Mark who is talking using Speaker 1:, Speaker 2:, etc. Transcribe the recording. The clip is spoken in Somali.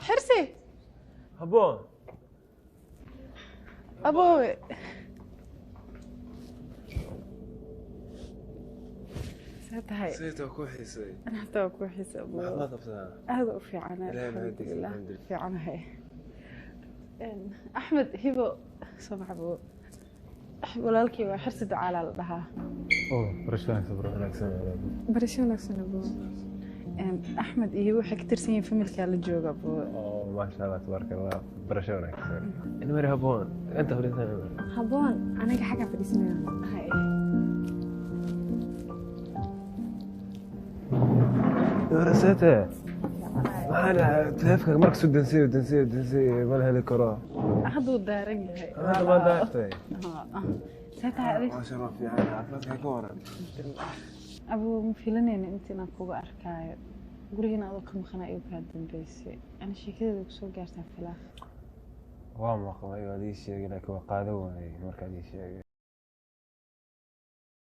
Speaker 1: حرسي
Speaker 2: هبون
Speaker 1: أبوي. ساتهاي
Speaker 2: سيتو كوحيسي
Speaker 1: أنا حتى أكون حس أبوي
Speaker 2: ما طبسنا
Speaker 1: هذا في عنا
Speaker 2: لا، ما
Speaker 1: الحمد
Speaker 2: يديك
Speaker 1: لله
Speaker 2: الحمد لله.
Speaker 1: في عنا هاي أحمد هبو سمع أبو walaalkii waa xirsi ducaalaa la dhahaa
Speaker 3: barashadaanka sabro
Speaker 1: barasho wanaagsan abu axmed iyo waxay ka tirsan yihiin familkaa la jooga abu
Speaker 2: maasha allah tabaaraka allah barasho wanaagsan inmari haboon inta fadhiisan
Speaker 1: haboon aniga xagga fadhiisanaya hay
Speaker 2: ورسته maxaa teleefka marka soo dansiyo ma la heli karo
Speaker 1: hadduu daaran yahay
Speaker 2: hadda ma daartay
Speaker 1: saatahay
Speaker 2: ma sha Allah fiican caafimaadka ka waran
Speaker 1: abu ma filanayna intaan kuga arkaayo gurigeena adoo ka maqnaa iyo ka dambeysay ana sheekadeeda ku soo gaartaa filaaf
Speaker 2: waa maqlay oo ii sheegay laakiin waa qaado waayay marka ii sheegay